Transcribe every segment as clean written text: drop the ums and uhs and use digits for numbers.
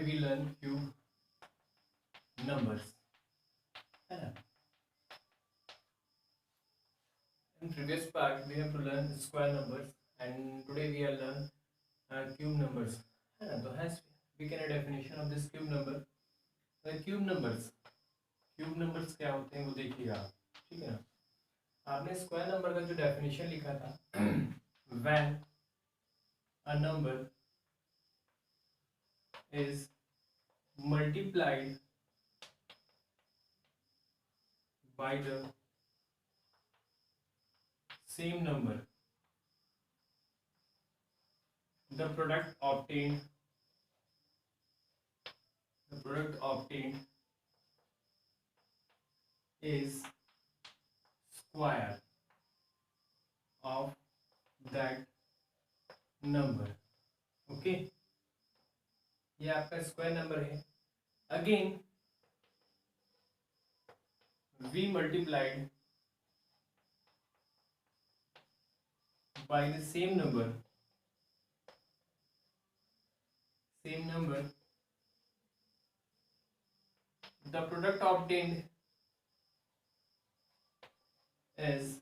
we learn cube numbers, है ना. In previous part we have to learn square numbers and today we are learn cube numbers, है ना. तो has we can a definition of this cube number. The cube numbers क्या होते हैं वो देखिएगा, ठीक है ना. आपने स्क्वायर नंबर का जो डेफिनेशन लिखा था when a number is multiplied by the same number, the product obtained is square of that number. Okay, ये आपका स्क्वायर नंबर है. Again we multiplied by the same number, the product obtained is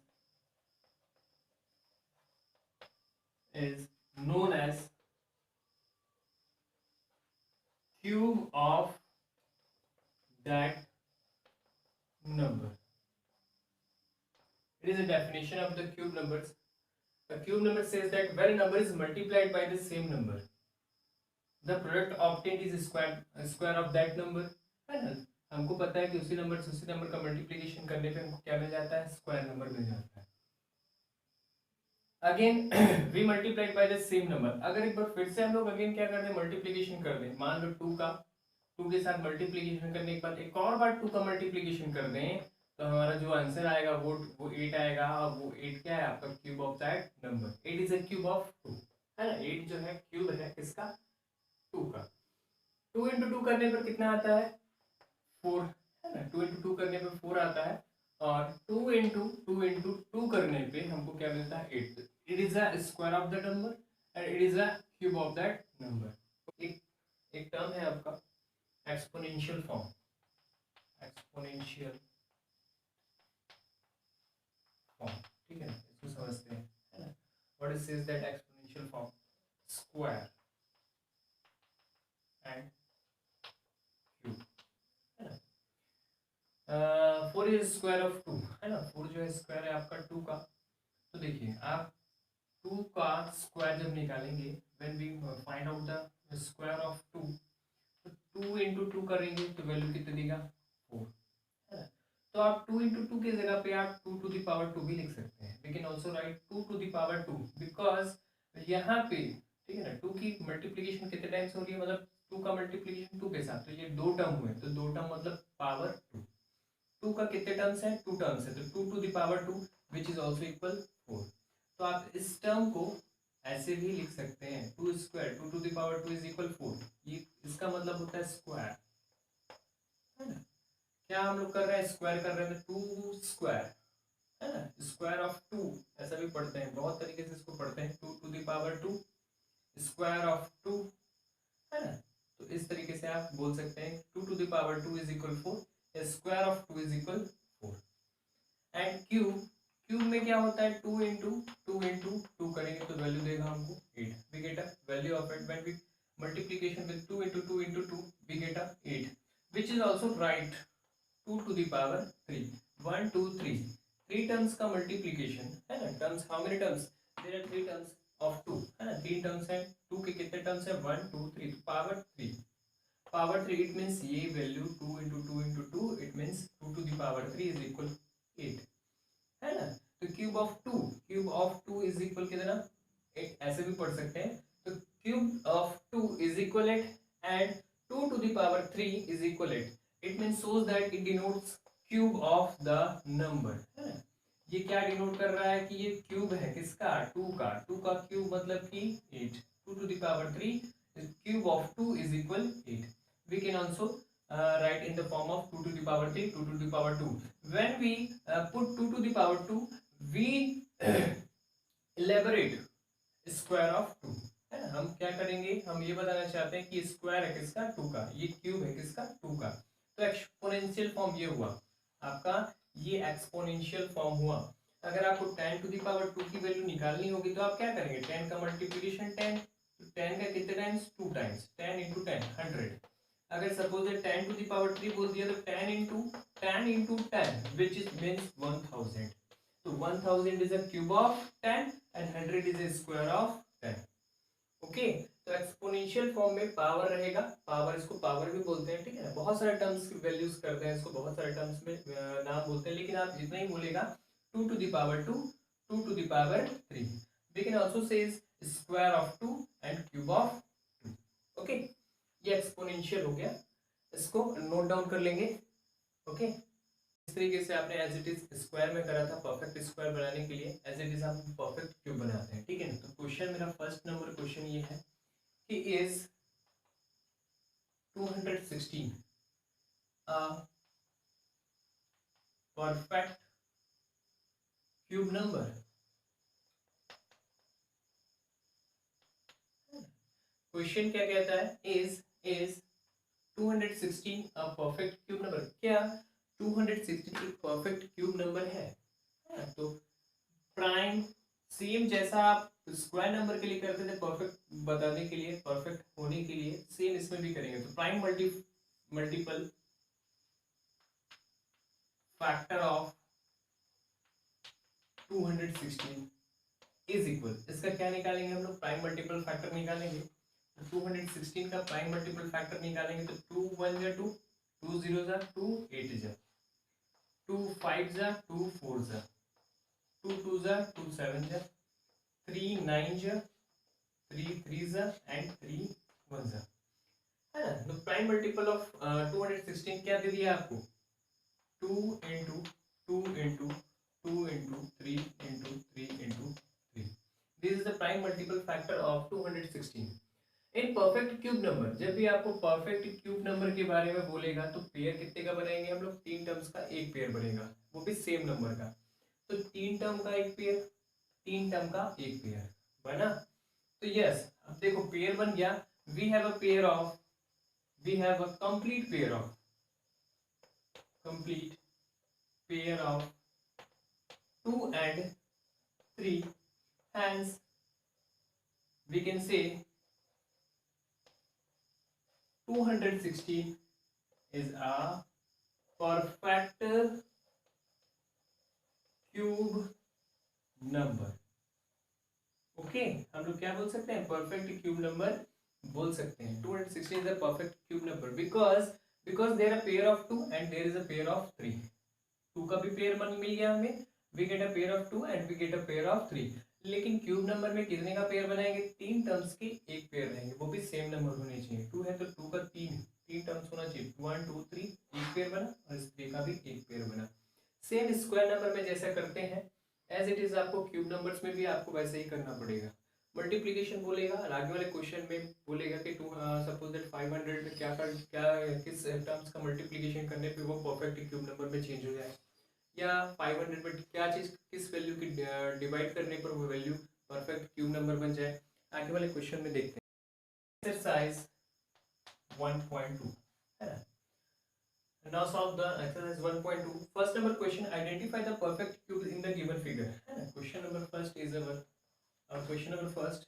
known as cube of that number. It is a definition of the cube numbers. A cube number says that when a number is multiplied by the same number, the product obtained is square of that number. है ना. हमको पता है कि उसी number से उसी number का मल्टीप्लिकेशन करने पे हमको क्या मिल जाता है, स्क्वायर नंबर मिल जाता है. Again we multiplied by the same number. अगर एक बार फिर से हम लोग अगेन क्या कर दें, मल्टीप्लिकेशन कर दें. मान लो 2 के साथ मल्टीप्लिकेशन करने के बाद एक और बार 2 का मल्टीप्लिकेशन कर दें तो हमारा जो आंसर आएगा वो 8 आएगा. और वो 8 क्या है आपका, cube of that number. 8 is a cube of 2, है ना. 8 जो है क्यूब है किसका, 2 का. 2 into 2 करने पर कितना आता है, 4, है ना. 2 into 2 करने पर 4 आता है और 2 into 2 करने पे हमको क्या मिलता है, 8. It is a square of the number and it is a cube of that number. एक टर्म है आपका एक्सपोनेंशियल फॉर्म. ठीक है ना, इसको समझते हैं, है ना. What is that exponential form, square and cube, है ना. 4 इज स्क्वायर ऑफ 2, है ना. 4 जो है स्क्वायर है आपका 2 का. तो देखिए आप 2 का स्क्वायर जब निकालेंगे, when we find out the square of 2, तो 2 into 2 करेंगे तो वैल्यू कितनी देगा, 4, है ना. तो आप 2 into 2 की जगह पे आप 2 to the power 2 भी लिख सकते हैं. We can also write 2 to the power 2 because यहाँ पे, ठीक है ना, 2 की मल्टीप्लीकेशन कितने टाइम्स हो रही है, मतलब 2 का मल्टीप्लीकेशन 2 के साथ, तो ये 2 टर्म हुए, तो 2 टर्म मतलब पावर 2. 2 का कितने टर्म्स है, 2 टर्म्स है, तो 2 to the power 2 which is also equal 4. तो आप इस टर्म को ऐसे भी लिख सकते हैं, 2 square 2 to the power 2 is equal 4. ये इसका मतलब होता है स्क्वायर, है ना. क्या हम लोग कर रहे हैं, स्क्वायर कर रहे हैं, तो 2 स्क्वायर, है ना. स्क्वायर ऑफ 2 ऐसा भी पढ़ते हैं, बहुत तरीके से इसको पढ़ते हैं. 2 to the power 2 square of 2, है ना. तो इस तरीके से आप बोल सकते हैं 2 to the power 2 is equal 4, square of 2 is equal 4. And cube में क्या होता है, 2 into 2 करेंगे तो वैल्यू देगा हमको 8. We get a value of it when we multiplication with 2 into 2 we get a 8 which is also write 2 to the power 3. 1 2 3 3 terms का multiplication, है ना. Terms how many terms, there are 3 terms of 2, है ना. 3 terms है, 2 के कितने terms है, 1 2 3, power 3. It means ये value 2 into 2 it means 2 to the power 3 is equal 8, है ना. तो क्यूब ऑफ 2 इज इक्वल कितना, 8. ऐसे भी पढ़ सकते हैं. तो cube of 2 is equal 8 and 2 to the power 3 is equal 8. It means shows that it denotes cube of the number, है ना. ये क्या डिनोट कर रहा है कि ये क्यूब है किसका, 2 का. 2 का क्यूब मतलब कि 8. 2 to the power 3 cube of 2 is equal 8. We can also write in the form of 2 to the power 3, 2 to the power 2. When we put 2 to the power 2, we elaborate square of 2, है ना। हम क्या करेंगे, हम ये बताना चाहते हैं कि स्क्वायर है किसका, 2 का, ये क्यूब है किसका, 2 का। तो एक्सपोनेंशियल फॉर्म ये हुआ आपका, ये एक्सपोनेंशियल फॉर्म हुआ। अगर आपको 10 टू द पावर 2 की वैल्यू निकालनी होगी तो आप क्या करेंगे, 10 का मल्टीप्लिकेशन 10, तो 10 का कितने टाइम्स, 2 टाइम्स, 10 इंटू 10 100। अगर सपोज 10 टू द पावर 3 बोल दिया तो 10 इंटू 10 विच इज मीन्स 1000। तो 1000 is a cube of 10 and 100 is a square of 10। Okay, तो एक्सपोनेंशियल फॉर्म में पावर रहेगा, पावर, इसको पावर भी बोलते हैं, ठीक है ना। बहुत सारे टर्म्स की वैल्यूज करते हैं इसको, बहुत सारे टर्म्स में नाम बोलते हैं, लेकिन आप जितना ही बोलेगा 2 to the power 2, 2 to the power 3, we can also say square of 2 and cube of 2। Okay, ये एक्सपोनेंशियल हो गया, इसको नोट डाउन कर लेंगे। ओके, इस तरीके से आपने एज इट इज स्क्वायर में करा था, परफेक्ट स्क्वायर बनाने के लिए एज इट इज हम परफेक्ट क्यूब बनाते हैं, ठीक है ना। तो क्वेश्चन मेरा फर्स्ट नंबर क्वेश्चन ये है कि is 216 a perfect cube number। Question क्या कहता है, is 216 a perfect cube number। क्या 216 एक परफेक्ट क्यूब नंबर है? तो प्राइम, सेम जैसा आप स्क्वायर नंबर के लिए करते थे परफेक्ट बताने के लिए, परफेक्ट होने के लिए, सेम इसमें भी करेंगे। तो prime multiple factor of 216 is equal, इसका क्या निकालेंगे हम लोग, प्राइम मल्टीपल फैक्टर निकालेंगे। 216 का प्राइम मल्टीपल फैक्टर निकालेंगे तो 2 1 जा 2, 2 0 जा 2, 8 जा 2 5 जा 2 4 जा 2 2 जा 2 7 जा 3 9 जा 3 3 जा एंड 3 1 जा, है ना। तो प्राइम मल्टीपल ऑफ 216 क्या दे दिया आपको, 2 into 2 into 2 into 3 into 3 into 3। This is the prime multiple factor of 216 in perfect cube number. जब भी आपको परफेक्ट क्यूब नंबर के बारे में बोलेगा तो पेयर कितने का बनाएंगे हम लोग, 3 टर्म्स का एक पेयर बनेगा, वो भी सेम नंबर का। तो 3 टर्म का एक पेयर, 3 टर्म का एक पेयर बना। तो यस, अब देखो पेयर बन गया। We have a pair of, we have a complete pair of, complete pair of 2 and 3, hence we can say 216 is a perfect cube number. Okay, हम लोग क्या बोल सकते हैं, परफेक्ट क्यूब नंबर बोल सकते हैं। 216 is a perfect cube number because there a pair of 2 and there is a pair of 3। 2 का भी पेयर मिल गया हमें, we get a pair of 2 and we get a pair of 3। लेकिन cube number में कितने का पेयर बनाएंगे, 3 टर्म्स के एक पेयर रहेंगे, वो भी सेम नंबर होने चाहिए। 2 है तो 2 का 3 टर्म्स होना चाहिए, 1 2 3 एक पेयर बना, और इस 3 का भी एक पेयर बना। सेम स्क्वायर नंबर में जैसा करते हैं एज इट इज, आपको क्यूब नंबर्स में भी आपको वैसे ही करना पड़ेगा। मल्टीप्लिकेशन बोलेगा, आगे वाले क्वेश्चन में बोलेगा कि सपोज दैट 500 में क्या किस टर्म्स का मल्टीप्लिकेशन करने पे वो परफेक्ट क्यूब नंबर में चेंज हो जाए, या 500 में क्या चीज किस वैल्यू की डिवाइड करने पर वो वैल्यू परफेक्ट क्यूब नंबर बन जाए। आगे वाले क्वेश्चन में देखते हैं। एक्सरसाइज 1.2 है ना। Now solve the exercise 1.2. First number question, identify the perfect cube in the given figure, है ना। Question number first is question number first,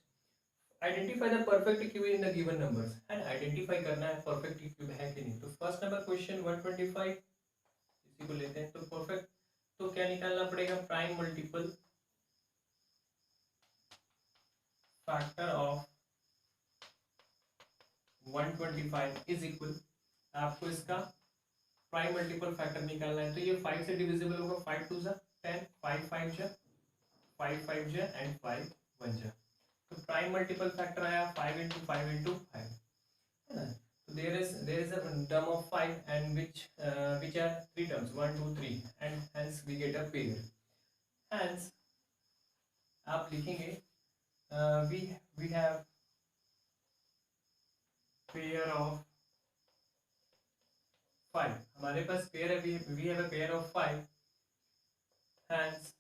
identify the perfect cube in the given numbers, है ना। identify करना है perfect cube है कि नहीं। तो first number question 125 इसी को लेते हैं। तो perfect, तो क्या निकालना पड़ेगा, prime multiple factor of 125 is equal, आपको इसका प्राइम मल्टीपल फैक्टर निकालना है। तो ये 5 से डिविजिबल होगा, 5 2 जा 10, 5 5 जा 5 5 जा एंड 5 1 जा। तो प्राइम मल्टीपल फैक्टर आया 5 इंटू 5 इंटू 5, है ना। तो there is a term of 5 and which are 3 terms 1 2 3 and hence we get a pair। hence आप लिखेंगे we have pair of 5, हमारे पास पेयर है, we have a pair of 5, hence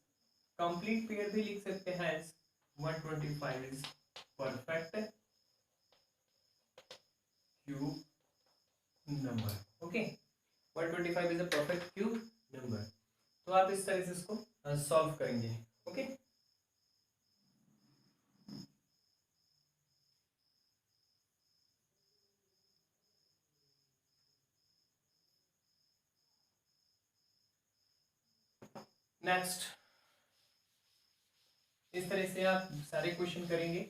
complete pair भी लिख सकते हैं, hence 125 is perfect cube number. Okay, 125 is a perfect cube number. तो आप इस तरह से इसको सॉल्व करेंगे. ओके, नेक्स्ट इस तरह से आप सारे क्वेश्चन करेंगे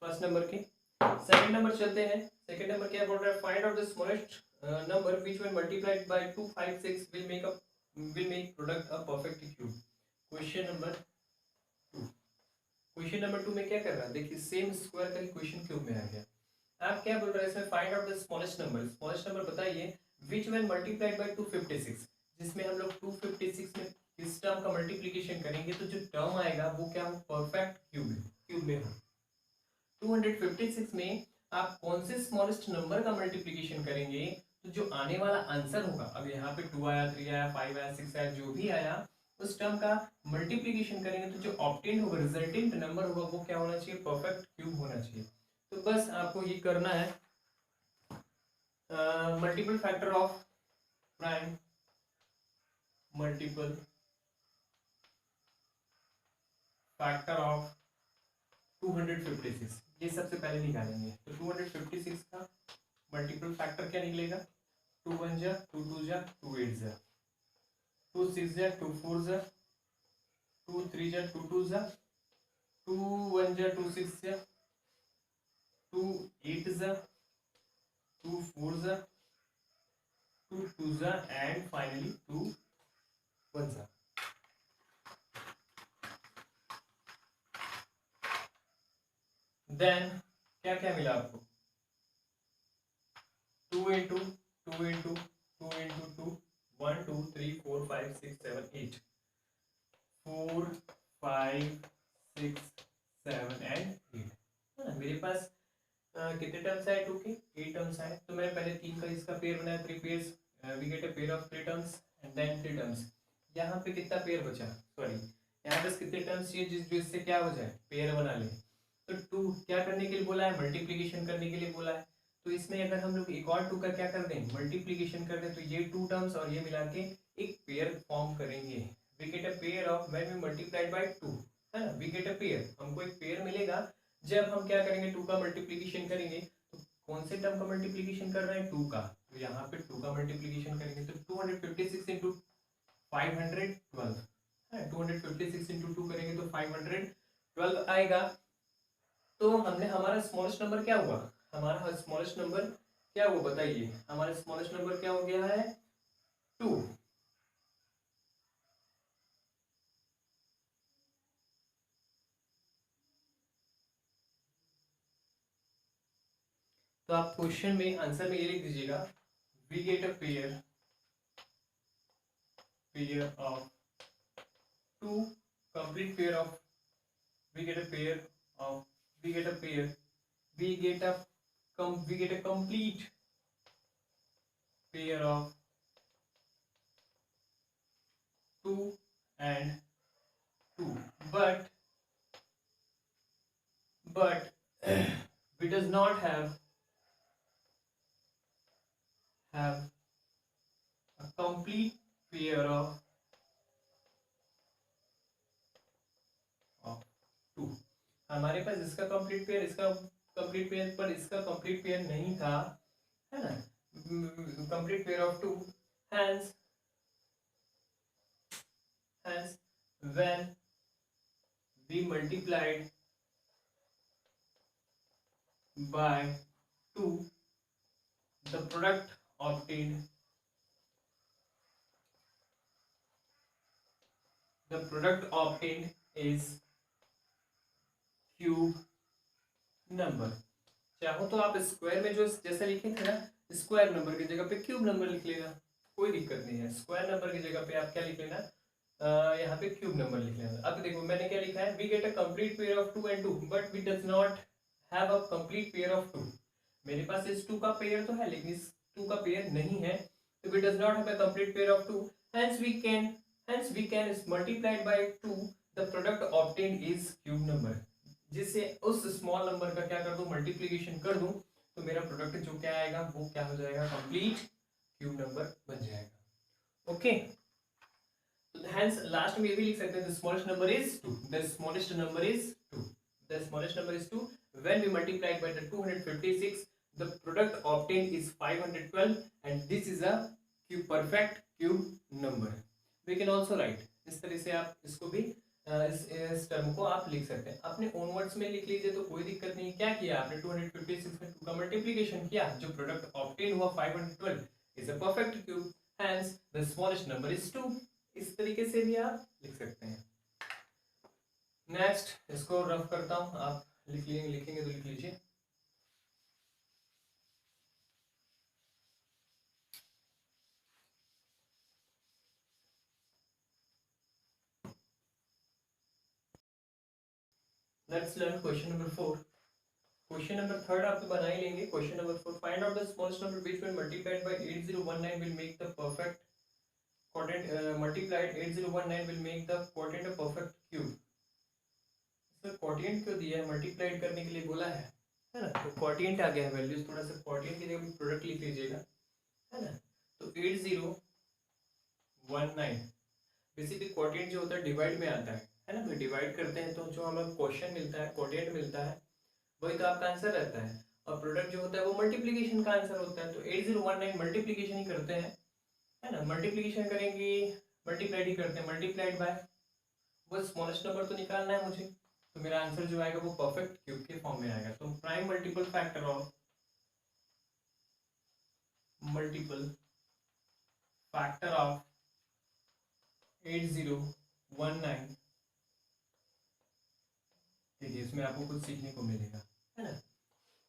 फर्स्ट नंबर के. सेकंड नंबर चलते हैं. सेकंड नंबर क्या बोल रहा है? Find out the smallest number which when multiplied by 256 will make product a perfect cube. Question number 2. Question number 2 में क्या कर रहा है? देखिए सेम स्क्वायर का ही क्वेश्चन क्यूब में आ गया. आप क्या बोल रहे हैं इसमें? Find out the smallest number. Smallest number बताइए व्हिच व्हेन मल्टीप्लाइड बाय 256, जिसमें हम लोग 256 में इस टर्म का मल्टीप्लिकेशन करेंगे तो जो टर्म आएगा वो क्या हो? परफेक्ट क्यूब में हो. 256 में आप कौन से स्मॉलेस्ट नंबर का मल्टीप्लिकेशन करेंगे तो जो आने वाला आंसर होगा, अब यहाँ पे 2 आया, 3 आया, 5 आया, 6 आया, जो भी आया उस टर्म का मल्टीप्लिकेशन करेंगे तो जो ऑब्टेन होगा, रिजल्टेंट नंबर होगा वो क्या होना चाहिए? परफेक्ट क्यूब होना चाहिए. तो बस आपको ये करना है. Multiple factor of prime, multiple factor of 256, ये सबसे पहले निकालेंगे. तो 256 का मल्टीपल फैक्टर क्या निकलेगा? 2 1 जा, 2 2 जा, 2 8 जा, 2 6 जा, 2 4 जा, 2 3 जा, 2 2 जा, 2 1 जा, 2 6 जा, 2 8 जा, 2 4 जा, 2 2 जा एंड फाइनली 2 1 जा. देन क्या क्या मिला आपको? 2 into 2 into 2 into 2, 1 2 3 4 5 6 7 8, 4 5 6 7 and 8. मेरे पास कितने टर्म्स आए? 2 के 8 टर्म्स आए. तो मैंने पहले 3 का इसका पेयर बनाया, 3 pairs, we get a pair of 3 terms and then 3 terms. यहाँ पे कितना पेयर बचा? सॉरी, यहाँ पे कितने टर्म्स चाहिए जिससे क्या हो जाए? पेयर बना ले. तो 2 क्या करने के लिए बोला है? मल्टीप्लिकेशन करने के लिए बोला है. तो इसमें अगर हम लोग एक और 2 का क्या कर दें? मल्टीप्लिकेशन कर दें, तो ये 2 टर्म्स और ये मिला के एक पेयर फॉर्म करेंगे. We get a pair of when we multiplied by 2, है ना? वी गेट अ पेयर, हमको एक पेयर मिलेगा जब हम क्या करेंगे? 2 का मल्टीप्लिकेशन करेंगे. तो कौन से टर्म का मल्टीप्लिकेशन कर रहे हैं? 2 का. तो यहाँ पे 2 का मल्टीप्लिकेशन करेंगे तो 256 इंटू 512 है. 256 इंटू 2 करेंगे तो 512 आएगा. तो हमने हमारा स्मॉलेस्ट नंबर क्या हुआ? हमारा स्मॉलेस्ट नंबर क्या हुआ बताइए? हमारा स्मॉलेस्ट नंबर क्या हो गया है? 2. तो आप क्वेश्चन में आंसर में ये लिख दीजिएगा, we get a pair of 2, complete pair of, we get a pair of, we get a pair, we get a complete pair of 2 and 2, but we does not have a complete pair of 2. हमारे पास इसका complete pair, इसका complete pair, पर इसका complete pair नहीं था, है ना? Complete pair of 2. hence when we multiplied by 2, the product obtained is cube number. चाहो तो आप स्क्वायर में जो जैसे लिखे थे ना, स्क्वायर नंबर की जगह पे क्यूब नंबर लिख लेना, कोई दिक्कत नहीं है. स्क्वायर नंबर की जगह पे आप क्या लिख लेना? यहाँ पे क्यूब नंबर लिख लेना. अब देखो मैंने क्या लिखा है? We get a complete pair of 2 and 2, but we does not have a complete pair of 2. मेरे पास इस 2 का पेयर तो है लेकिन इस 2 का पेयर नहीं है. तो we does not have a complete pair of 2. hence we can is multiplied by 2, the product obtained is cube number. जिससे उस स्मॉल नंबर का क्या कर दूं, मल्टीप्लीकेशन कर दूं, तो मेरा प्रोडक्ट जो क्या आएगा वो क्या हो जाएगा, कंप्लीट क्यूब नंबर बन जाएगा। ओके, hence लास्ट में ये भी लिख सकते हैं, the smallest number is 2, the smallest number is 2, the smallest number is 2, when we multiply it by the 256 the product obtained is 512 and this is a perfect cube number. We can also write, इस तरह से आप इसको भी इस term को आप लिख सकते हैं, अपने ओन वर्ड्स में लिख लीजिए तो कोई दिक्कत नहीं। क्या किया आपने, 256 में 2 का मल्टीप्लिकेशन किया, जो प्रोडक्ट ऑब्टेन हुआ 512 is a perfect cube, hence the smallest number is 2। इस तरीके से भी आप लिख सकते हैं। नेक्स्ट इसको रफ करता हूं, आप लिखेंगे तो लिख लीजिए। Let's learn question number 4। Question number 3 आप तो बना ही लेंगे। Question number 4, find out the smallest number which when multiplied by 8019 will make the perfect quotient, multiplied 8019 will make the quotient a perfect cube। Sir quotient क्यों दिया है, multiplied करने के लिए बोला है ना, तो क्वोटिएंट आ गया है वैल्यूज, थोड़ा सा क्वोटिएंट की जगह प्रोडक्ट लिख लीजिएगा, है ना। तो 8019 बेसिकली क्वोटिएंट जो होता है डिवाइड में आता है ना, तो डिवाइड करते हैं तो जो हमें क्वोशिएंट मिलता है, क्वोटिएंट मिलता है, वही तो आपका आंसर रहता है। और प्रोडक्ट जो होता है वो मल्टीप्लीकेशन का आंसर होता है, तो 8019 मल्टीप्लीकेशन ही करते हैं, है ना। मल्टीप्लीकेशन करेंगे, मल्टीप्लाइड ही करते हैं, मल्टीप्लाइड बाय वो स्मॉलेस्ट नंबर तो निकालना है मुझे, तो मेरा आंसर जो आएगा वो परफेक्ट क्यूब के फॉर्म में आएगा। तो प्राइम मल्टीपल फैक्टर ऑफ 8019, देखिए इसमें आपको कुछ सीखने को मिलेगा, है ना।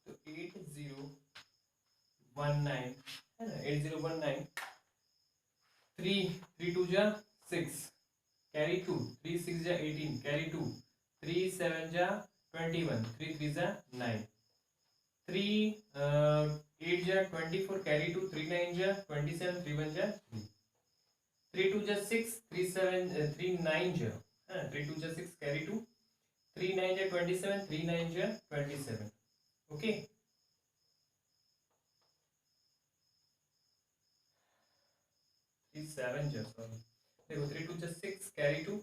तो 8019 है ना, 8019 3 2 जा 6 कैरी 2, 3 6 जा 18 कैरी 2, 3 7 जा 21, 3 3 जा 9, 3 8 जा 24 कैरी 2, 3 9 जा 27, 3 1 जा 3, 3 2 जा 6, 3 7 3 9 जा, है ना, 3 2 जा 6 कैरी 2, 3 9 जा 27, 3 9 जा 27। ओके, 3 7 जा, सॉरी देखो, 3 2 जा 6 कैरी 2,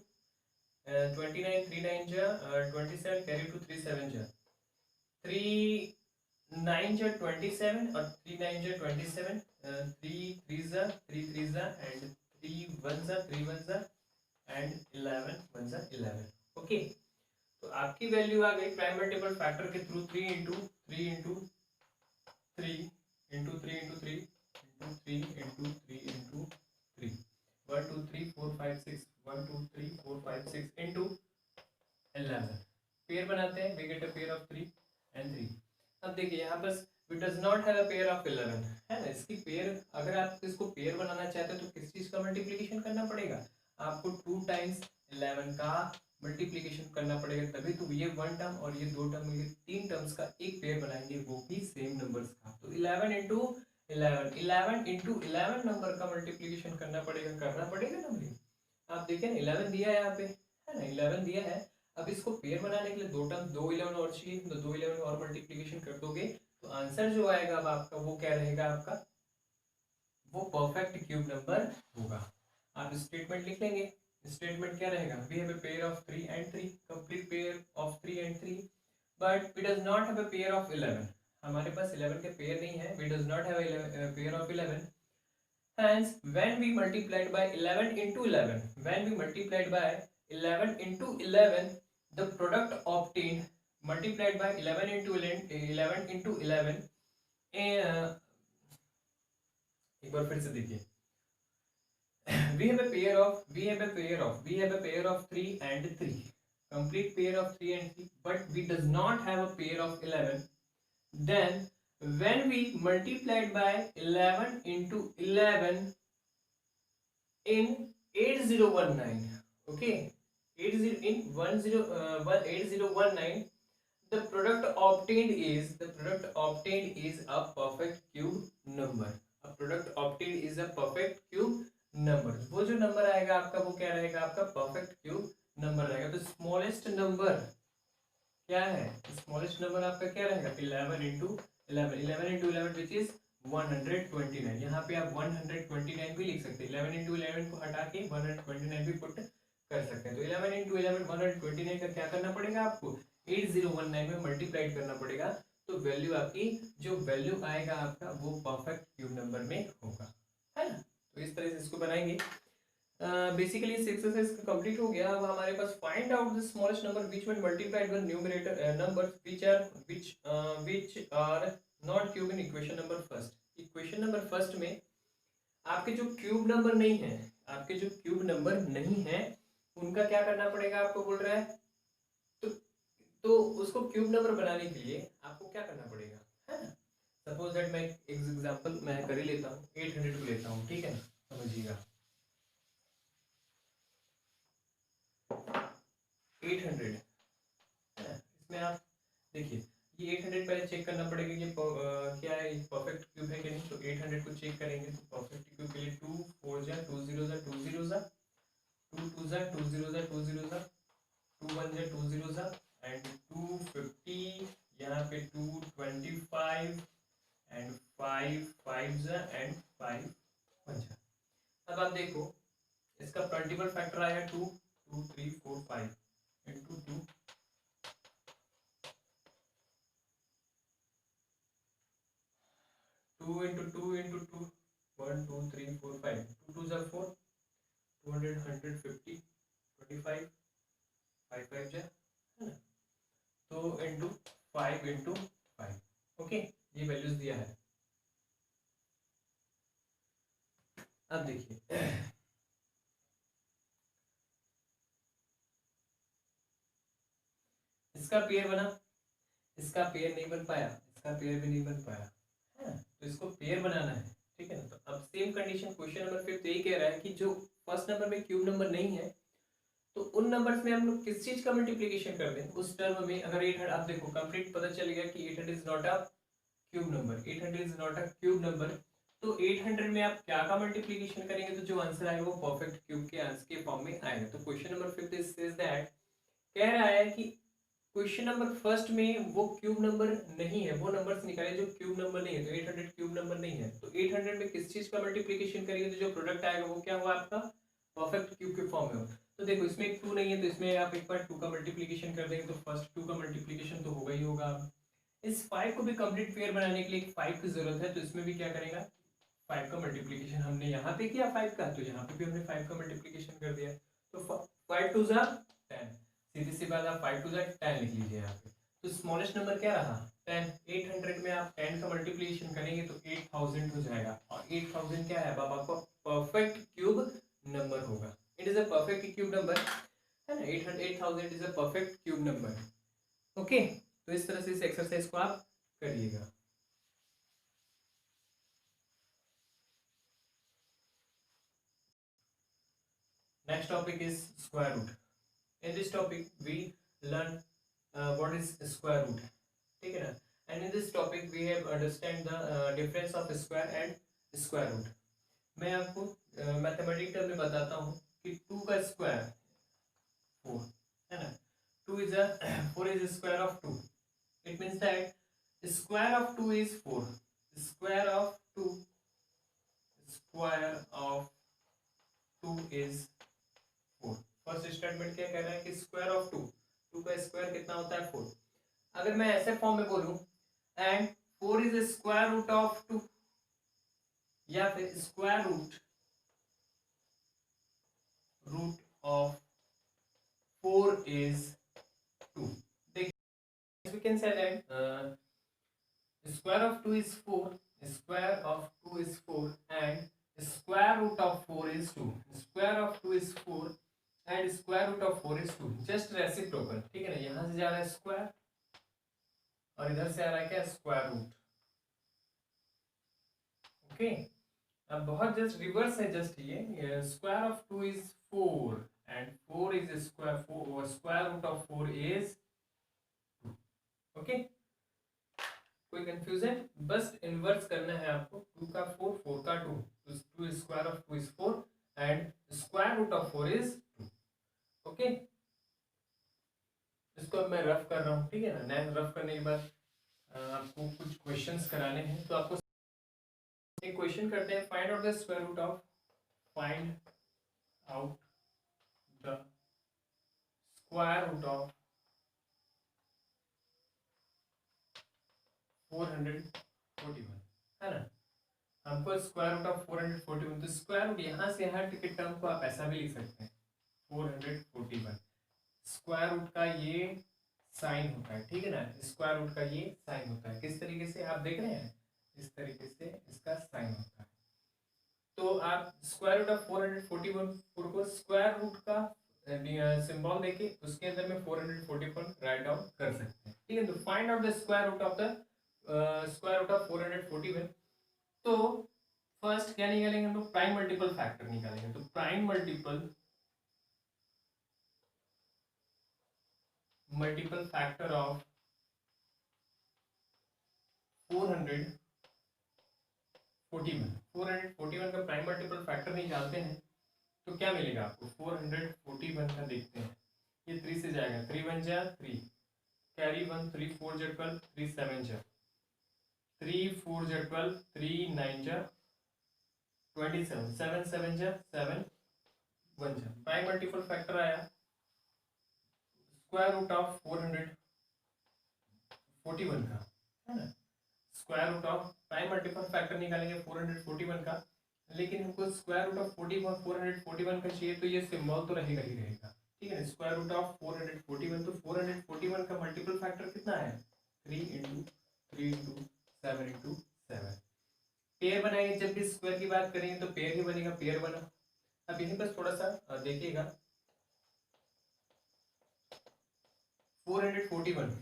29 3 9 जा 27 कैरी 2, 3 7 जा 3 9 जा 27 और 3 9 जा 27, 3 3 जा 3 3 जा एंड 3 1 जा 3 1 जा एंड 11 1 जा 11। ओके, तो आपकी वैल्यू आ गई प्राइम मल्टीपल फैक्टर के through 3 into 3 into 3 into 3 into 3 into 3 into 3 into 3, 1 2 3 4 5 6, 1 2 3 4 5 6 into 11। Pair बनाते हैं, we get a pair of 3 and 3। अब देखिए यहाँ पर we does not have a pair of 11, है ना। इसकी पेयर, अगर आप इसको पेयर बनाना चाहते हैं तो किस चीज का मल्टीप्लिकेशन करना पड़ेगा, आपको 2 टाइम्स 11 का मल्टीप्लिकेशन करना पड़ेगा, तभी तो ये 1 टर्म और ये 2 टर्म, ये 3 टर्म्स का एक पेयर बनाएंगे, वो भी सेम नंबर्स का। तो 11 इंटू 11 इंटू 11 नंबर का मल्टीप्लिकेशन करना पड़ेगा ना भाई। आप देखिए ना 11 दिया है यहाँ पे, है ना, 11 दिया है। अब इसको पेयर बनाने के लिए 2 टर्म 2 11 और चाहिए, तो 2 11 और मल्टीप्लिकेशन कर दोगे तो आंसर जो आएगा अब आपका वो क्या रहेगा, आपका वो परफेक्ट क्यूब नंबर होगा। आप स्टेटमेंट लिख लेंगे, स्टेटमेंट क्या रहेगा, we have a pair of 3 and 3, complete pair of 3 and 3, but we does not have a pair of 11, हमारे पास 11 के पेयर नहीं है, we does not have a pair of 11। Hence, when we multiplied by 11 into 11, when we multiplied by 11 into 11, the product obtained multiplied by 11 into 11 into 11, एक बार फिर से देखिए, we have a pair of 3 and 3, complete pair of 3 and 3, but we does not have a pair of 11. Then when we multiplied by 11 into 11 in 8019, okay, 80 in 8019, the product obtained is a perfect cube number. A product obtained is a perfect cube number। वो जो number आएगा आपका वो क्या रहेगा, आपका perfect cube number रहेगा। तो स्मॉलेस्ट नंबर क्या है, स्मॉलेस्ट नंबर आपका क्या रहेगा, 11 इंटू 11, 11 इंटू 11 विच इज 129। यहाँ पे आप 129 भी लिख सकते हैं, 11 इंटू 11 को हटा के 129 भी पुट कर सकते हैं। तो 11 इंटू 11 129 का क्या करना पड़ेगा आपको, 8019 में मल्टीप्लाइड करना पड़ेगा। तो वैल्यू आपकी, जो वैल्यू आएगा आपका वो परफेक्ट क्यूब नंबर में होगा, है ना। तो इस तरह से इसको बनाएंगे। बेसिकली इस एक्सरसाइज का कंप्लीट हो गया। अब हमारे पास find out the smallest number which when multiplied with numerator numbers which are not cube in equation number first. Equation number first में आपके जो क्यूब नंबर नहीं है, आपके जो क्यूब नंबर नहीं है उनका क्या करना पड़ेगा, आपको बोल रहा है। तो उसको क्यूब नंबर बनाने के लिए आपको क्या करना पड़ेगा, है ना। सपोज दैट मैं एक एग्जांपल मैं कर ही लेता हूँ, 800 को लेता हूँ, ठीक है ना, समझिएगा। 800 है ना, इसमें आप देखिए ये 800 पहले चेक करना पड़ेगा कि क्या है, परफेक्ट क्यूब है कि नहीं। तो 800 को चेक करेंगे तो परफेक्ट क्यूब के लिए 2 4 जा 2 0 जा 2 0 जा 2 2 जा 2 0 जा 2 0 जा 2 1 जा 2 0 जा एंड 250, यहाँ पे 225 एंड 5 5 जा एंड 5 1 जा। अब आप देखो इसका मल्टीपल फैक्टर आया 2 2 3 4 5 इंटू 2 2 इंटू 2 इंटू 2 1 2 3 4 5 2 2 जा 4 200 150 25 5 5 जा, है ना। तो इंटू 5 इंटू 5, ओके, ये वैल्यूज दिया है। अब देखिए इसका पेयर बना, इसका पेयर नहीं बन पाया, इसका पेयर भी नहीं बन पाया, है ना। तो इसको पेयर बनाना है, ठीक है ना। तो अब सेम कंडीशन क्वेश्चन नंबर 5 यही कह रहा है कि जो फर्स्ट नंबर में क्यूब नंबर नहीं है तो उन नंबर्स में हम लोग किस चीज का मल्टीप्लिकेशन कर दें उस टर्म में। अगर 800, आप देखो कंप्लीट पता चल गया कि 800 is not a cube number, 800 is not a cube number. तो 800 में आप क्या का मल्टीप्लिकेशन करेंगे तो जो आंसर आएगा वो परफेक्ट क्यूब के आंसर के फॉर्म में आएगा। तो question number 5 is says that, कह रहा है कि क्वेश्चन नंबर फर्स्ट में वो क्यूब नंबर नहीं है, वो नंबर्स निकाले जो क्यूब नंबर नहीं है। तो 800 क्यूब नंबर नहीं है, तो 800 में किस चीज का मल्टीप्लिकेशन करेंगे तो जो प्रोडक्ट आएगा वो क्या हुआ आपका, परफेक्ट क्यूब के फॉर्म में हो। तो देखो इसमें एक 2 नहीं है तो इसमें आप एक बार 2 का मल्टीप्लिकेशन कर देंगे तो फर्स्ट 2 का मल्टीप्लिकेशन तो होगा ही होगा। इस 5 को भी कंप्लीट पेयर बनाने के लिए 5 की जरूरत है, तो इसमें भी क्या करेगा, 5 का मल्टीप्लिकेशन हमने यहाँ पे किया 5 का, तो यहाँ पे भी हमने 5 का मल्टीप्लिकेशन कर दिया। तो 5 2 जा 10, सीधी सी बात, आप 5 2 जा 10 लिख लीजिए यहाँ पे। तो स्मॉलेस्ट नंबर क्या रहा 10। 800 में आप 10 का मल्टीप्लिकेशन करेंगे तो 8000 हो जाएगा, और 8000 क्या है बाबा का परफेक्ट क्यूब नंबर होगा। It is a perfect cube number, है ना। 8000 is a perfect cube number, okay. तो इस तरह से इस एक्सरसाइज को आप करिएगा। Next topic is square root. In this topic we learn what is square root, ठीक है ना। and in this topic we have understand the difference of square and square root। मैं आपको मैथमेटिक टर्म में बताता हूँ कि 2 का स्क्वायर 4, है ना। 2 is a 4 is a square of 2, it means that square of 2 is 4, square of 2 square of 2 is 4। First statement क्या कह रहा है कि स्क्वायर ऑफ 2 का स्क्वायर कितना होता है 4। अगर मैं ऐसे फॉर्म में बोलूं and 4 is square root of 2, या फिर स्क्वायर रूट ऑफ 4 इज 2, देखिए we can say that square of 2 is 4, square of 2 is 4 and square root of 4 is 2, square of 2 is 4 and square root of 4 is 2, just reciprocal, ठीक है ना। यहां से जा रहा है स्क्वायर और इधर से आ रहा है क्या, स्क्वायर रूट, ओके। अब बहुत जस्ट रिवर्स है, जस्ट ये square of 2 is 4 and 4 is square, square root of 4 is 2, okay. कोई कंफ्यूजन, बस इन्वर्स करना है आपको, 2 का 4 4 का 2, तो 2 square of 2 is 4 and square root of 4 is 2, okay. इसको अब मैं रफ कर रहा हूँ, ठीक है ना। नेक्स्ट रफ करने के बाद आपको कुछ क्वेश्चंस कराने हैं, तो आपको एक क्वेश्चन करते हैं, find out the square root of, find out the square root of 441, है ना। हमको स्क्वायर रूट ऑफ 441, तो स्क्वायर रूट यहाँ से यहाँ टिकट टर्म को आप ऐसा भी लिख सकते हैं 441, स्क्वायर रूट का ये साइन होता है, ठीक है ना। स्क्वायर रूट का ये साइन होता है, किस तरीके से आप देख रहे हैं, इस तरीके से इसका साइन होता है। तो आप स्क्वायर रूट ऑफ 441 को स्क्वायर रूट का सिंबल देके उसके अंदर में 441 राइट डाउन कर सकते हैं, ठीक है। तो find out the square root of the square root of 441। तो फर्स्ट क्या निकालेंगे हम लोग, प्राइम मल्टीपल फैक्टर निकालेंगे। तो प्राइम मल्टीपल फैक्टर ऑफ 441 का प्राइम मल्टीपल फैक्टर निकालते हैं तो क्या मिलेगा आपको, 441 का देखते हैं, ये 3 से जाएगा, 3 1 जा 3, कैरी 1, 3 4 जा 12, 3 7 जा 3 4 जा 12, 3 9 जा 27, 7 7 जा 7 1 जा। प्राइम मल्टीपल फैक्टर आया स्क्वायर रूट ऑफ 441 का, है ना। Square root of prime multiple factor निकालेंगे 441 का, लेकिन हमको स्क्वायर रूट ऑफ 441 का चाहिए, तो ये सिंबल तो रहेगा ही रहेगा, ठीक है। स्क्वायर रूट ऑफ 441, तो 441 का मल्टीपल फैक्टर कितना है, 3 इंटू 3 इंटू 7 इंटू 7। पेयर बनाएंगे, जब भी स्क्वायर की बात करेंगे तो पेयर ही बनेगा, पेयर बना। अब यहीं पर थोड़ा सा देखिएगा, 441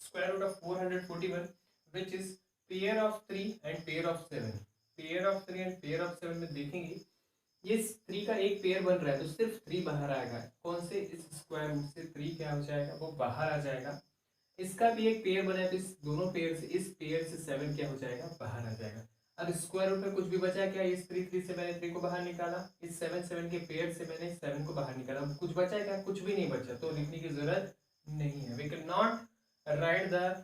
square root of 441 which is pair of 3 and pair of 7, pair of 3 and pair of 7 में देखेंगे ये 3 का एक पेयर बन रहा है, तो सिर्फ 3 बाहर आएगा, कौन से, इस स्क्वायर रूट से 3 क्या हो जाएगा, वो बाहर आ जाएगा। इसका भी एक पेयर बना है, तो इस दोनों पेयर से, इस पेयर से 7 क्या हो जाएगा, बाहर आ जाएगा। अब स्क्वायर रूट में कुछ भी बचा क्या, इस 3 से मैंने 3 को बाहर निकाला, इस 7 के पेयर से मैंने 7 को बाहर निकाला, कुछ बचा क्या, कुछ भी नहीं बचा, तो लिखने की जरूरत नहीं है। We can not write the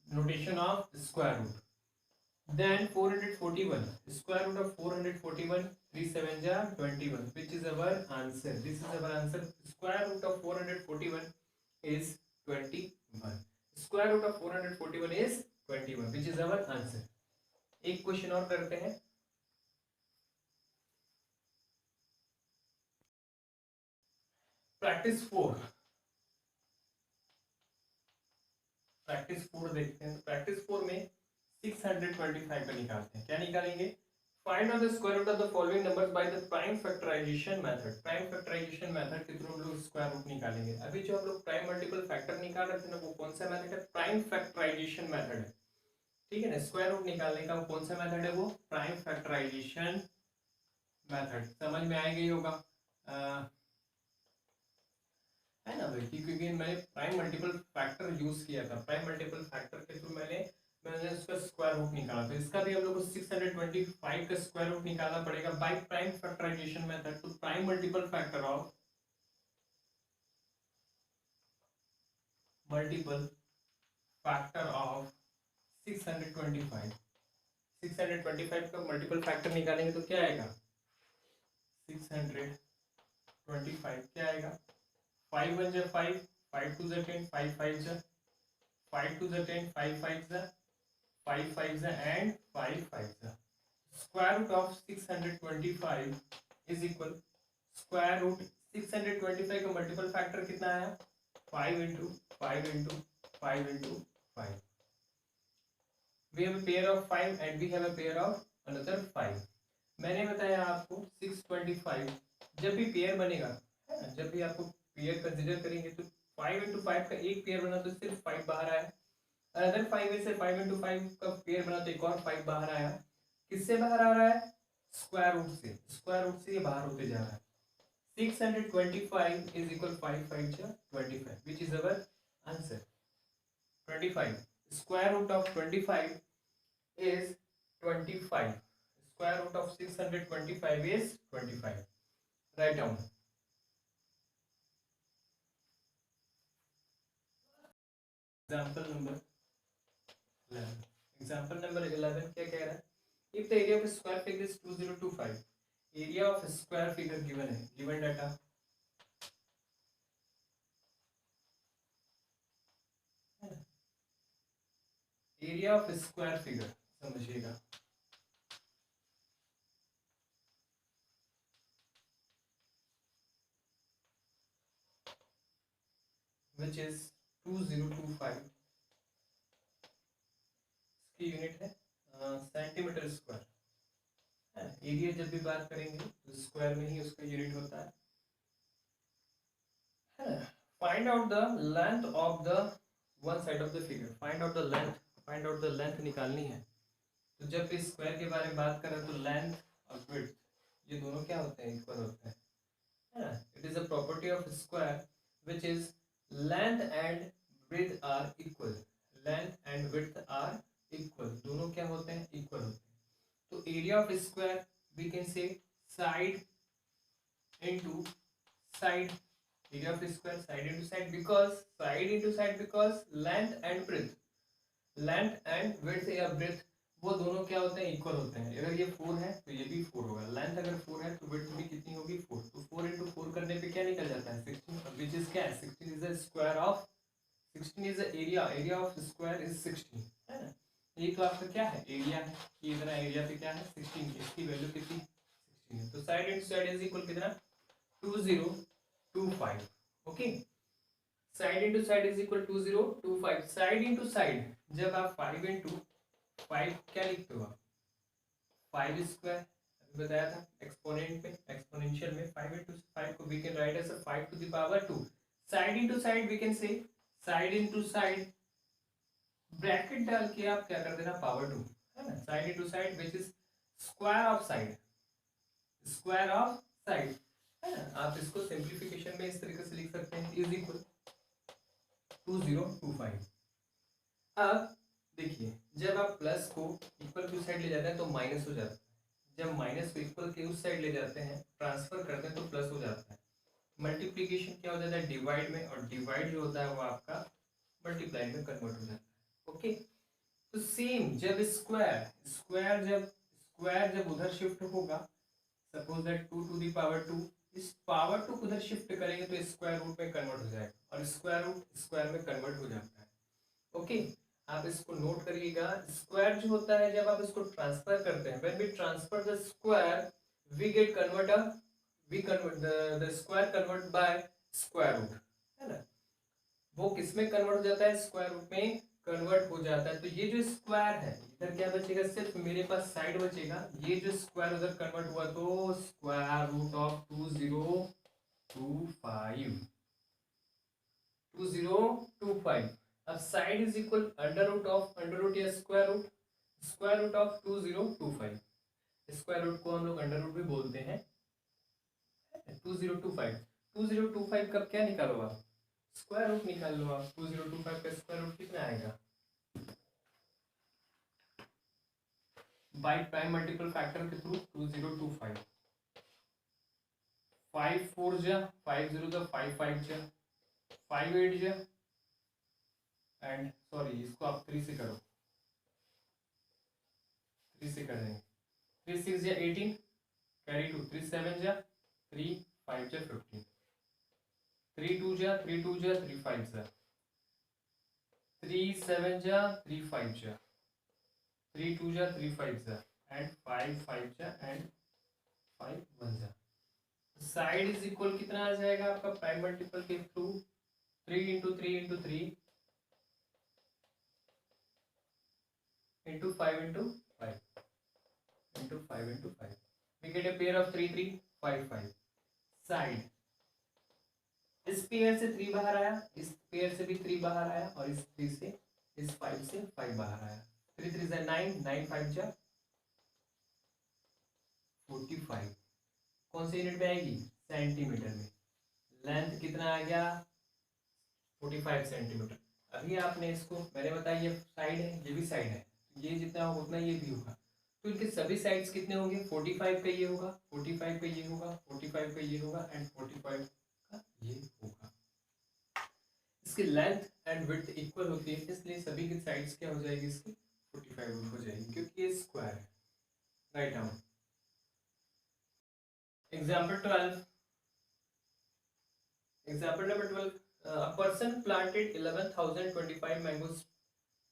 notation of square root. Then 441 square root of 441, 3 7 ja 21, which is our answer. This is our answer. Square root of 441 is 21. Square root of 441 is 21, which is our answer. एक question और करते हैं, practice 4 देखते हैं। Practice 4 में 625 का निकालते हैं, क्या निकालेंगे, find out the square root of the following numbers by the prime factorization method. Prime factorization method के थ्रू हम लोग स्क्वायर रूट निकालेंगे। अभी जो हम लोग प्राइम मल्टीपल फैक्टर निकाल रहे थे ना, वो कौन सा मेथड है, प्राइम फैक्टराइजेशन मेथड है, ठीक है ना। स्क्वायर रूट निकालने का कौन सा मेथड है, वो प्राइम फैक्टराइजेशन मेथड। समझ में आएगा ही होगा, है ना भाई, क्योंकि मैंने प्राइम मल्टीपल फैक्टर यूज किया था, प्राइम मल्टीपल फैक्टर के थ्रू मैंने उसका स्क्वायर रूट निकाला, तो इसका भी हम लोग को 625 का स्क्वायर रूट निकालना पड़ेगा बाय प्राइम फैक्टराइजेशन मेथड। तो prime multiple factor of multiple factor of 625 का मल्टीपल फैक्टर निकालेंगे तो क्या आएगा, 625 क्या आएगा, 5 1 जा 5, 5 2 जा 10, 5 5 जा 5 2 जा 10, 5 5 जा 5 5 and 5 5 square root of 625 is equal, square root 625 का मल्टीपल फैक्टर कितना आया, 5 into 5 into 5 into 5. We have a pair of 5 and we have a pair of another 5. मैंने बताया आपको 625 जब भी पेयर बनेगा, है ना, जब भी आपको पेयर कंसीडर करेंगे तो 5 into 5 का एक पेयर बना तो सिर्फ 5 बाहर आया, अदर 5 से 5 into 5 का पेयर बना तो एक और 5 बाहर आया। किससे बाहर आ रहा है, स्क्वायर रूट से, स्क्वायर रूट से ये बाहर होते जा रहा है। 625 is equal 5 5 जा 25, which is our answer. 25 square root of 25 is 25. Square root of 625 is 25. Write down. Example number 11 क्या कह रहा है? If the area of square figure is 2025, area of square figure given है, given data area of square figure समझिएगा, which is 2025, इसकी unit है centimetre square. Area जब भी बात करेंगे तो स्क्वायर में ही उसका यूनिट होता है। Find out the length of the one side of the figure, find out the length, find out the length निकालनी है। तो जब भी स्क्वायर के बारे में बात करें तो लेंथ और विड्थ ये दोनों क्या होते हैं? इक्वल होते हैं, है ना। It is a property of square which is length and width are equal, length and width are equal, दोनों क्या होते हैं? इक्वल होते हैं। तो area of square we can say side into side, area of square side into side, because side into side because length and width, length and width या breadth वो दोनों क्या होते हैं? इक्वल होते हैं। अगर ये 4 है तो ये भी 4 होगा, लेंथ अगर 4 है तो विड्थ भी कितनी होगी? 4। तो 4 into 4 करने पे क्या निकल जाता है? 16, which is क्या है? 16 is the square of 16 is the area of square is 16, है ना। ये तो आपका क्या है? एरिया है। ये इतना एरिया पे क्या है? 16, इसकी वैल्यू कितनी? 16 है। तो side into side is equal कितना? 2025। Okay, side into side is equal 2025। Side into side जब आप 5 इंटू 5 क्या लिखते हो? 5 स्क्वायर, अभी बताया था एक्सपोनेंट में, एक्सपोनेंशियल में 5 इंटू 5 को we can write as 5 to the power 2। Side into side we can say side into side, bracket डाल के आप क्या कर देना? पावर 2, है ना। Side into side which is square of side, square of side, है ना। आप इसको सिंप्लीफिकेशन में इस तरीके से लिख सकते हैं, इज इक्वल 2025। अब देखिए जब आप प्लस को इक्वल की साइड ले जाते हैं तो माइनस हो जाता है, जब माइनस को इक्वल के उस साइड ले जाते हैं ट्रांसफर करते हैं तो प्लस हो जाता है। मल्टीप्लीकेशन क्या हो जाता है? डिवाइड में, और डिवाइड जो होता है वो आपका मल्टीप्लाई में कन्वर्ट हो जाता है। ओके, तो सेम जब स्क्वायर जब उधर शिफ्ट होगा, suppose that 2 to the power 2, इस पावर 2 को उधर शिफ्ट करेंगे तो स्क्वायर रूट में कन्वर्ट हो जाएगा, और स्क्वायर रूट स्क्वायर में कन्वर्ट हो जाता है। ओके, आप इसको नोट करिएगा। स्क्वायर जो होता है जब आप इसको ट्रांसफर करते हैं, when we transfer the square we get convert the square convert by square root, है ना। वो किसमें कन्वर्ट हो जाता है? स्क्वायर रूट में कन्वर्ट हो जाता है। तो ये जो स्क्वायर है इधर क्या बचेगा? सिर्फ मेरे पास साइड बचेगा। ये जो स्क्वायर उधर कन्वर्ट हुआ तो स्क्वायर रूट ऑफ 2025। अब side is equal under root या square root of 2025। Square root को हम लोग अंडर रूट भी बोलते हैं। 2025 कब क्या निकालो आप? स्क्वायर रूट निकाल लो आप। 2025 का स्क्वायर रूट कितना आएगा? बाई प्राइम मल्टीपल फैक्टर के थ्रू 2025, 5 4 जा 5 0 जा 5 5 जा 5 8 जा, एंड सॉरी इसको आप 3 से करो, 3 से कर देंगे। 3 6 जा 18, कैरी 2, 3 7 जा 3 5 जा 15, 3 2 जा 3 2 जा 3 5 जा 3 7 जा 3 5 जा 3 2 जा 3 5 जा एंड 5 5 जा एंड 5 1 जा। साइड इज इक्वल कितना आ जाएगा आपका प्राइम मल्टीपल के through? 3 into 3 into 3 into 5 into 5 into 5 into 5, we get a pair of 3 3 5 5। Side इस पेयर से 3 बाहर आया, इस पेयर से भी 3 बाहर आया, और इस 3 से इस 5 से 5 बाहर आया। 3 3 जा 9, 9 5 जा 45। कौन से यूनिट में आएगी? सेंटीमीटर में। लेंथ कितना आ गया? 45 सेंटीमीटर। अभी आपने इसको मैंने बताया ये साइड है, ये भी साइड है, ये जितना होगा उतना ये भी होगा, तो इनके सभी साइड्स कितने होंगे? 45 का ये होगा, 45 का ये होगा, 45 का ये होगा एंड 45 का ये होगा। इसकी लेंथ एंड विड्थ इक्वल होती है, इसलिए सभी की साइड्स क्या हो जाएगी, इसकी 45 रूट हो जाएगी, क्योंकि ये स्क्वायर है। Write down example 12, example number 12, a person planted 11,025 mango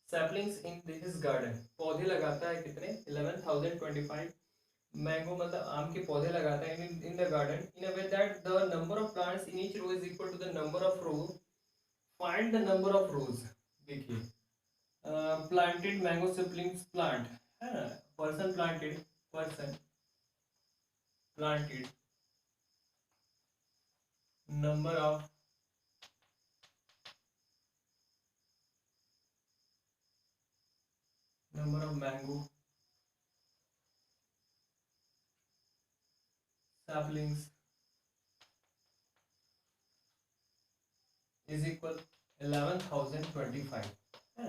saplings in his garden. पौधे लगाता है कितने, 11,025 मैंगो मतलब आम के पौधे लगाता है in the garden in a way that the number of plants in each row is equal to the number of row, find the number of rows. देखिए प्लांटेड मैंगो सिपलिंग्स प्लांट है ना, person planted number of mango saplings is equal 11,025 है।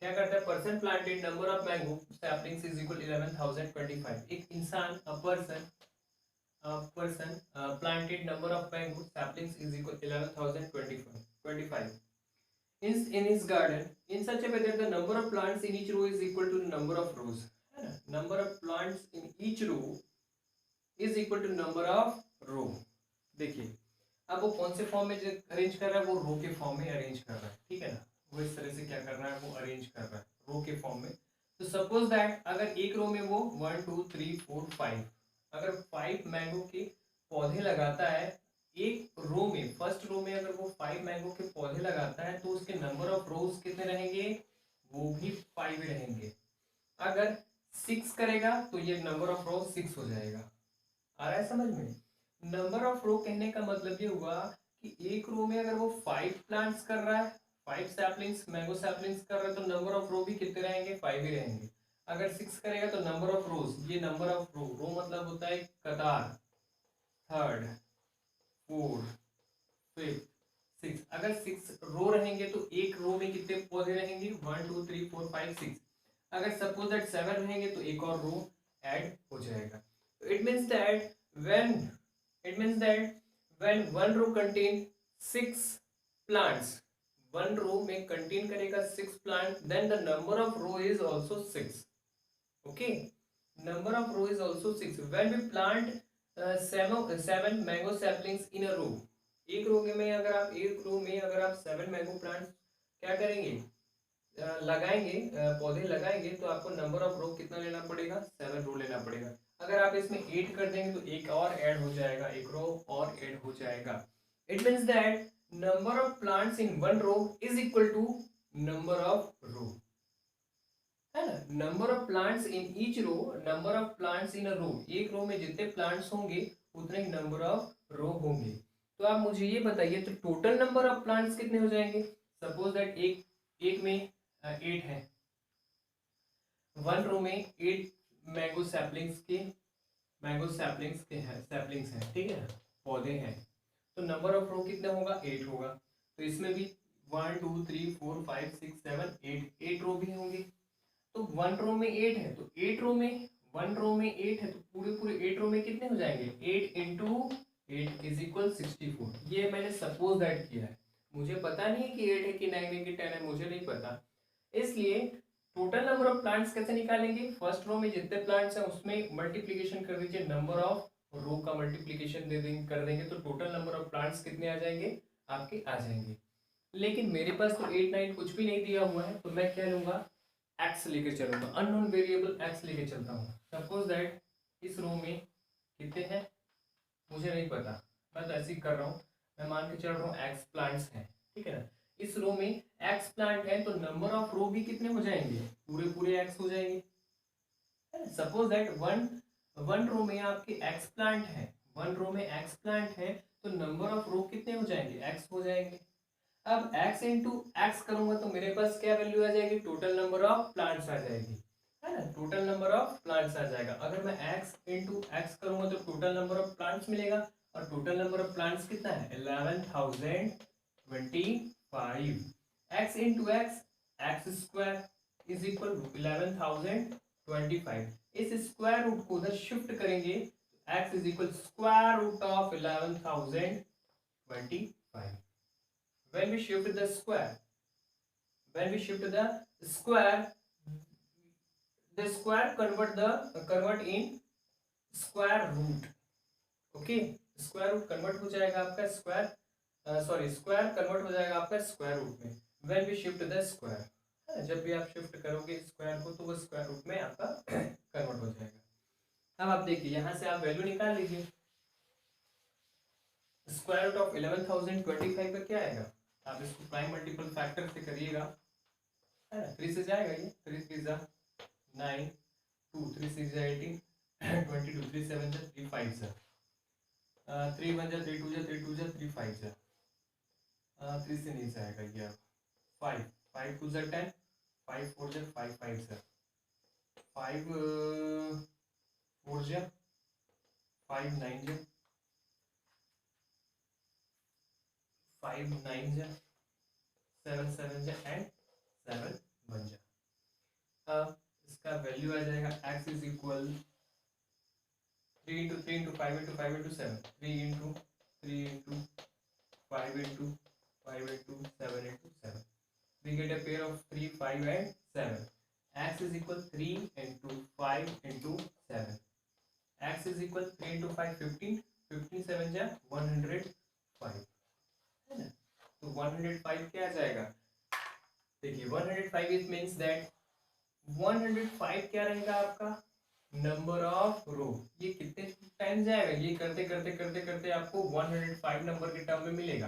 क्या करता है, person planted number of mango saplings is equal 11,025। एक इंसान person planted number of mango saplings is equal 11,025 in his garden in such a way that the number of plants in each row is equal to the number of rows, है ना, number of plants in each row is equal to number of row। देखिए अब वो कौन से form में arrange कर रहा है, वो रो के फॉर्म में अरेंज कर रहा है, ठीक है ना, वो इस तरह से क्या कर रहा है, वो अरेंज कर रहा है रो के फॉर्म में। तो सपोज दैट अगर एक रो में वो 1 2 3 4 5 अगर 5 मैंगो के पौधे लगाता है एक रो में, फर्स्ट रो में अगर वो 5 मैंगो के पौधे लगाता है तो उसके नंबर ऑफ रोज कितने रहेंगे, वो भी 5 रहेंगे। अगर 6 करेगा तो ये नंबर ऑफ रोज 6 हो जाएगा। आ रहा है समझ में? नंबर ऑफ रो कहने का मतलब ये हुआ कि एक रो में अगर वो 5 प्लांट्स कर रहा है, 5 सैपलिंग्स मैंगो सैपलिंग्स कर रहा है, तो नंबर ऑफ रो भी कितने रहेंगे, 5 ही रहेंगे। अगर 6 करेगा तो नंबर ऑफ रोज, ये नंबर ऑफ रो मतलब होता है कतार, थर्ड फोर्थ फिफ्थ 6। अगर 6 रो रहेंगे तो एक रो में कितने पौधे रहेंगे, 1 2 3 4 5 6। अगर सपोज दैट 7 रहेंगे तो एक और रो ऐड हो जाएगा। It means that when one row contain 6 plants, one row में contain करेगा 6 plant, then the number of row is also 6। okay, number of row is also 6 when we plant 7 mango saplings in a row। एक row में अगर आप 7 mango plant क्या करेंगे, लगाएंगे, पौधे लगाएंगे, तो आपको नंबर ऑफ रो कितना लेना पड़ेगा, 7 रो लेना पड़ेगा। अगर आप इसमें 8 कर देंगे तो एक और ऐड हो जाएगा, एक रो और ऐड हो जाएगा। It means that number of plants in one row is equal to number of row, है ना, number of plants in each row, number of plants in a row, एक रो में जितने प्लांट्स होंगे उतने ही नंबर ऑफ रो होंगे। तो आप मुझे ये बताइए तो टोटल नंबर ऑफ प्लांट्स कितने हो जाएंगे। सपोज दैट एक में 8 है, वन रो में 8 मैंगो सैपलिंग्स हैं, ठीक है, पौधे हैं, तो नंबर ऑफ रो कितना होगा, 8 होगा। तो इसमें भी 1 2 3 4 5 6 7 8 रो भी होंगे। तो वन रो में 8 है तो 8 रो में 1 रो में 8 है तो पूरे 8 रो में कितने हो जाएंगे, 8 इंटू 8 इज इक्वल 64। ये मैंने सपोज दैट किया है, मुझे पता नहीं है कि 8 है कि 9 है कि 10 है, मुझे नहीं पता। इसलिए टोटल नंबर ऑफ प्लांट्स कैसे निकालेंगे, फर्स्ट रो में जितने प्लांट्स हैं उसमें मल्टीप्लीकेशन कर दीजिए, नंबर ऑफ रो का मल्टीप्लीकेशन कर देंगे तो टोटल नंबर ऑफ प्लांट्स कितने आ जाएंगे, आपके आ जाएंगे। लेकिन मेरे पास तो 8 9 कुछ भी नहीं दिया हुआ है, तो मैं क्या लूंगा, एक्स लेके चलूंगा, अननोन वेरिएबल एक्स लेके चलता हूँ। सपोज दैट इस रो में कितने हैं मुझे नहीं पता, मैं तो ऐसे ही कर रहा हूँ, मैं मान के चल रहा हूँ एक्स प्लांट्स हैं, ठीक है ना। इस रो में एक्स प्लांट है तो नंबर ऑफ रो भी कितने हो जाएंगे, पूरे एक्स हो जाएंगे। सपोज दैट वन रो में आपके एक्स प्लांट है, वन रो में एक्स प्लांट है तो नंबर ऑफ रो कितने हो जाएंगे, एक्स हो जाएंगे। अब x इंटू एक्स करूंगा तो मेरे पास क्या वैल्यू आ जाएगी, टोटल नंबर ऑफ प्लांट्स आ जाएगी, है ना, टोटल नंबर ऑफ प्लांट्स आ जाएगा। अगर मैं x इंटू एक्स करूंगा तो टोटल नंबर ऑफ प्लांट्स मिलेगा, और टोटल नंबर ऑफ प्लांट्स कितना है, 11,025। x into x square is equal to 11,025। इस स्क्वायर रूट को उधर शिफ्ट करेंगे, x is equal square root of 11,025। when we shift the square, when we shift the square, the square convert in square root. ओके, square root convert हो जाएगा आपका square convert हो जाएगा आपका स्क्वायर रूट में when we shift the square. जब भी आप शिफ्ट करोगे स्क्वायर को तो वो स्क्वायर रूट में आपका कन्वर्ट हो जाएगा। अब आप देखिए यहाँ से आप वैल्यू निकाल लीजिए। स्क्वायर रूट ऑफ 11,025 का क्या आएगा, आप इसको प्राइम मल्टीपल फैक्टर से करिएगा, है ना। 3 से जाएगा ये, 3 3 जा 9, 2 3 6 जा 18, 22, 3 7 जा 3 5 जा 3 1 जा 3 2 जा 3 2 जा 3 5 जा 3 से नहीं जाएगा ये। अब 5 5 2 जा 10, 5 4 जा 5 5 जा 5 4 जा 5 9 जा 5 9 जा 7 7 जा एंड 7 1 जा। अब इसका वैल्यू आ जाएगा x is equal 3 into 3 into 5 into 5 into 7, 3 into 3 into 5 into 5 into 7 into 7. We get a pair of 3, 5 and 7. X is equal 3 into 5 into 7. X is equal 3 into 5 15, 15 7 जा 105, है ना। तो 105 क्या आ जाएगा, देखिए 105 इट मीन्स दैट 105 क्या रहेगा आपका नंबर ऑफ रो। ये कितने टाइम जाएगा, ये करते करते करते करते आपको 105 नंबर के टर्म में मिलेगा,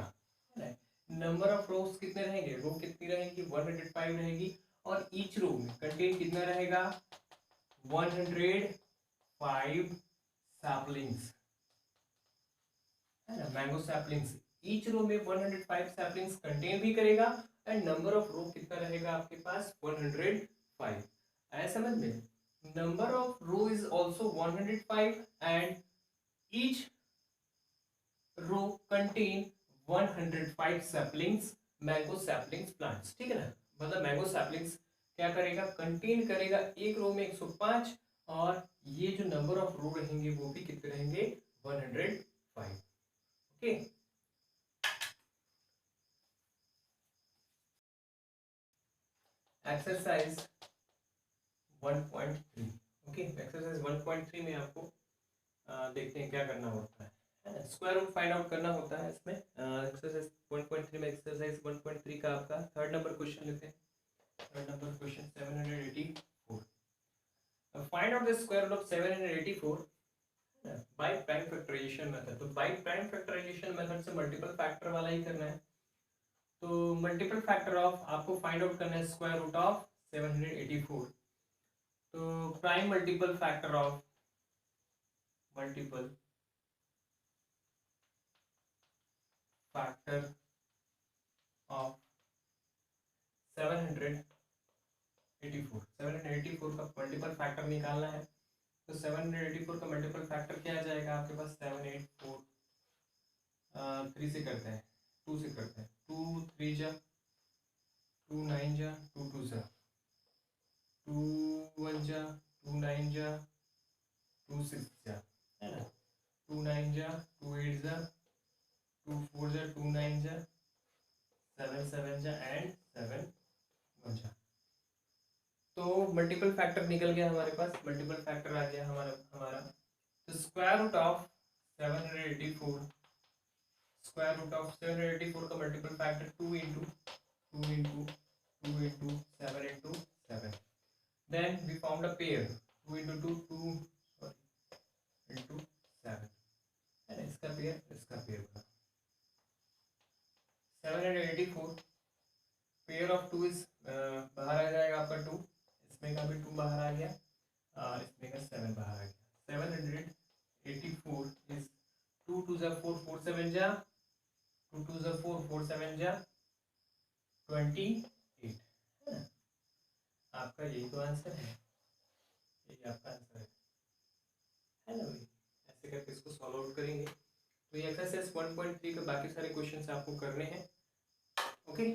है ना। नंबर ऑफ रोज कितने रहेंगे, रो कितनी रहेगी 105 रहेगी, और ईच रो में कंटेन कितना रहेगा 105 सैपलिंग्स, है ना, मैंगो सैपलिंग्स। ईच रो में 105 सैपलिंग्स कंटेन भी करेगा एंड नंबर ऑफ रो कितना रहेगा आपके पास 105। ऐसा समझ में, number of row is also 105 and each row contain 105 saplings, mango saplings plants, ठीक है ना। मतलब मैंगो सैपलिंग्स क्या करेगा, कंटेन करेगा एक रो में 105, और ये जो नंबर ऑफ रो रहेंगे वो भी कितने रहेंगे 105। Okay, exercise 1.3। ओके, एक्सरसाइज 1.3 में आपको देखते हैं क्या करना होता है, स्क्वायर रूट फाइंड आउट करना होता है इसमें। एक्सरसाइज 1.3 में एक्सरसाइज 1.3 का आपका थर्ड नंबर क्वेश्चन लेते हैं। Third number question 784, find out the square root of 784 by prime factorization method. तो बाय प्राइम फैक्टराइजेशन मेथड से मल्टीपल फैक्टर वाला ही करना है। तो मल्टीपल फैक्टर ऑफ आपको फाइंड आउट करना है स्क्वायर रूट ऑफ 784। तो prime multiple factor of multiple factor of 784 का मल्टीपल फैक्टर निकालना है। तो 784 का मल्टीपल फैक्टर क्या आ जाएगा आपके पास, 784 3 से करते हैं, 2 से करते हैं, 2 3 जा 2 9 जा 2 2 जा 2 1 जा 2 9 जा 2 6 जा, है ना, 2 9 जा 2 8 जा 2 4 जा 2 9 जा 7 7 जा एंड 7 1 जा। तो मल्टीपल फैक्टर निकल गया हमारे पास, मल्टीपल फैक्टर आ गया हमारा। तो square root of 784, square root of 784 का multiple factor 2 into 2 into 2 into 7 into 7। Then we found a pair 2 into 2 2 into 7, है ना, इसका पेयर बना 784। पेयर ऑफ 2 इज बाहर आ जाएगा आपका 2, इसमें का भी 2 बाहर आ गया, इसमें का 7 बाहर आ गया। 784 इज 2 2 जा 4 4 7 जा 2 2 जा 4 4 7 जा 28, है ना। आपका यही तो आंसर है, यही आपका आंसर है ना भाई। ऐसे करके इसको सॉल्व आउट करेंगे। तो ये एक्सरसाइज 1.3 के बाकी सारे क्वेश्चंस आपको करने हैं। ओके।